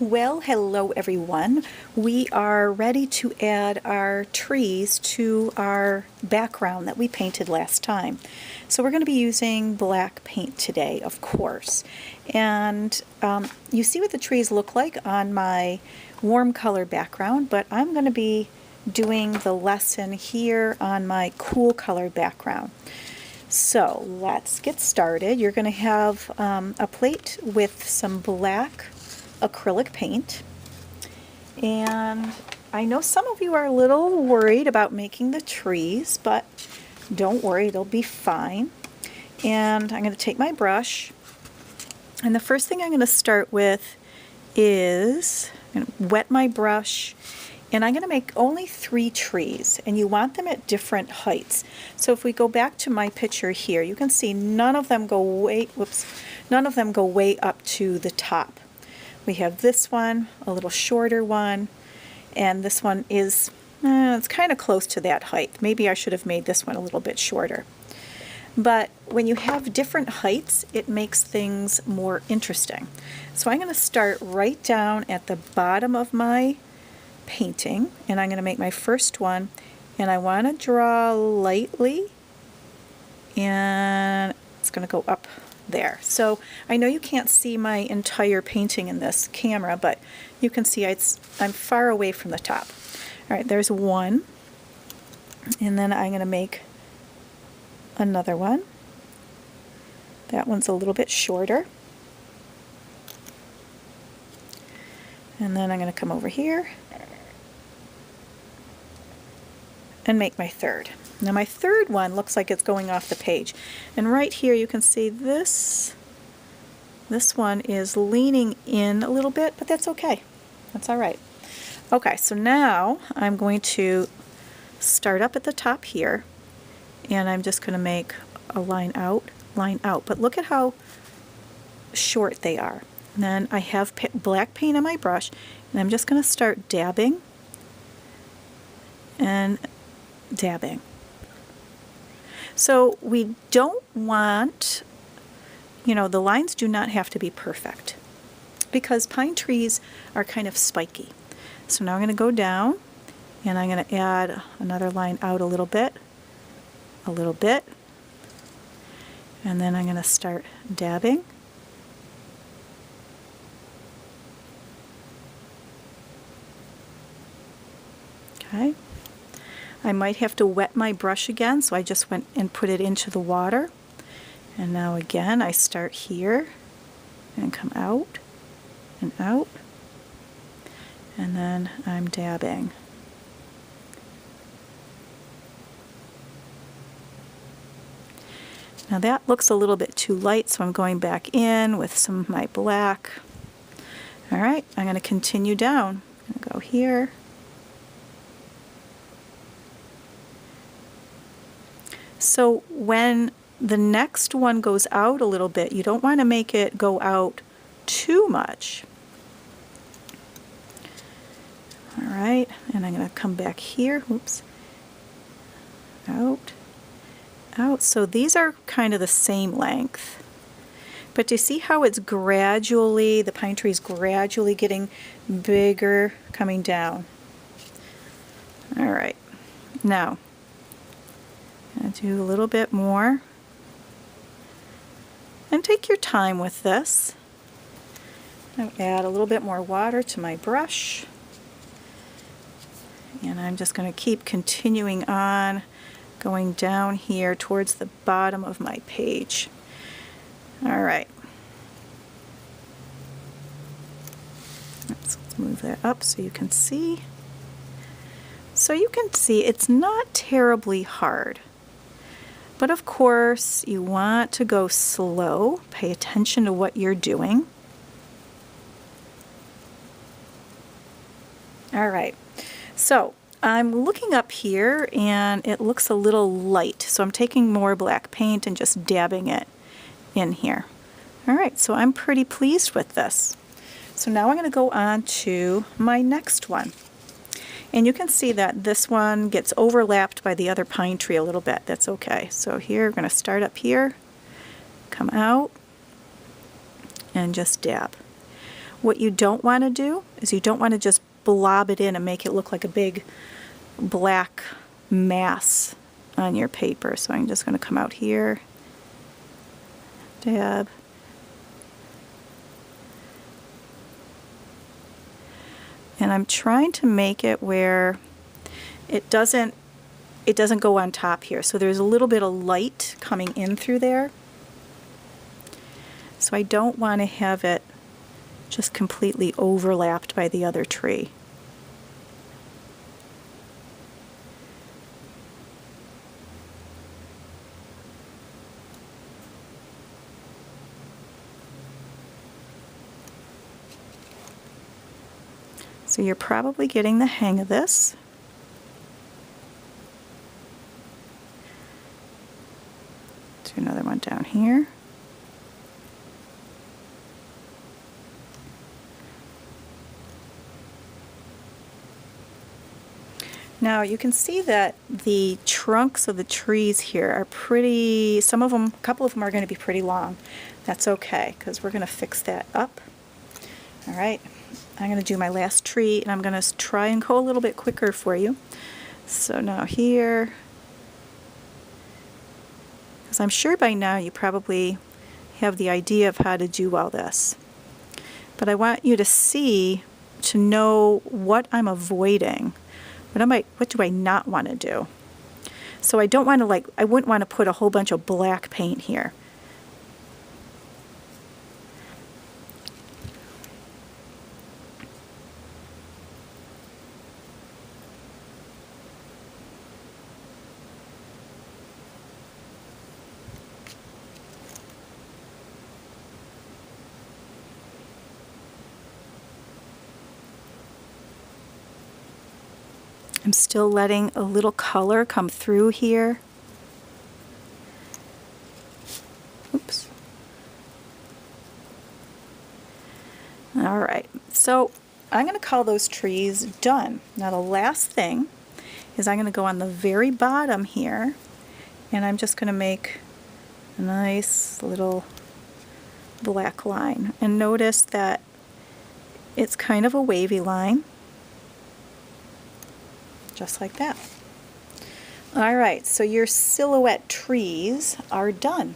Well, hello everyone. We are ready to add our trees to our background that we painted last time. So we're going to be using black paint today, of course. And you see what the trees look like on my warm color background, but I'm going to be doing the lesson here on my cool color background. So let's get started. You're going to have a plate with some black acrylic paint, and I know some of you are a little worried about making the trees, but don't worry, it'll be fine. And I'm going to take my brush, and the first thing I'm going to start with is I'm going to wet my brush, and I'm going to make only 3 trees, and you want them at different heights. So if we go back to my picture here, you can see none of them go way up to the top. We have this one, a little shorter one, and this one is, it's kind of close to that height. Maybe I should have made this one a little bit shorter. But when you have different heights, it makes things more interesting. So I'm going to start right down at the bottom of my painting, and I'm going to make my first one, and I want to draw lightly, and it's going to go up there. So I know you can't see my entire painting in this camera, but you can see I'm far away from the top. All right, there's one, and then I'm going to make another one. That one's a little bit shorter. And then I'm going to come over here and make my third. Now my third one looks like it's going off the page, and right here you can see this one is leaning in a little bit, but that's okay. That's all right. Okay, so now I'm going to start up at the top here, and I'm just going to make a line out, but look at how short they are. And then I have black paint on my brush, and I'm just going to start dabbing and dabbing. So we don't want, the lines do not have to be perfect, because pine trees are kind of spiky. So now I'm going to go down, and I'm going to add another line out a little bit, and then I'm going to start dabbing. Okay. I might have to wet my brush again, so I just went and put it into the water. And now again, I start here and come out and out, and then I'm dabbing. Now that looks a little bit too light, so I'm going back in with some of my black. All right, I'm going to continue down. I'm going to go here. So when the next one goes out a little bit, you don't want to make it go out too much. All right, and I'm going to come back here. Oops. Out, out. So these are kind of the same length. But do you see how it's gradually, the pine tree is gradually getting bigger, coming down? All right, now I'll do a little bit more, and take your time with this. I'll add a little bit more water to my brush, and I'm just going to keep continuing on, going down here towards the bottom of my page. All right, let's move that up so you can see. So you can see it's not terribly hard. But of course, you want to go slow. Pay attention to what you're doing. All right, so I'm looking up here, and it looks a little light. So I'm taking more black paint and just dabbing it in here. All right, so I'm pretty pleased with this. So now I'm going to go on to my next one. And you can see that this one gets overlapped by the other pine tree a little bit. That's okay. So here, we're going to start up here, come out, and just dab. What you don't want to do is you don't want to just blob it in and make it look like a big black mass on your paper. So I'm just going to come out here, dab, and I'm trying to make it where it doesn't go on top here. So there's a little bit of light coming in through there. So I don't want to have it just completely overlapped by the other tree. So you're probably getting the hang of this. Do another one down here. Now you can see that the trunks of the trees here are pretty, some of them, a couple of them are going to be pretty long. That's okay, because we're going to fix that up. All right, I'm going to do my last tree, and I'm going to try and go a little bit quicker for you. So now here, because I'm sure by now you probably have the idea of how to do all this. But I want you to see, to know what I'm avoiding. What do I not want to do? So I don't want to, I wouldn't want to put a whole bunch of black paint here. I'm still letting a little color come through here. Oops. All right, so I'm going to call those trees done. Now the last thing is I'm going to go on the very bottom here, and I'm just going to make a nice little black line. And notice that it's kind of a wavy line. Just like that. All right, so your silhouette trees are done.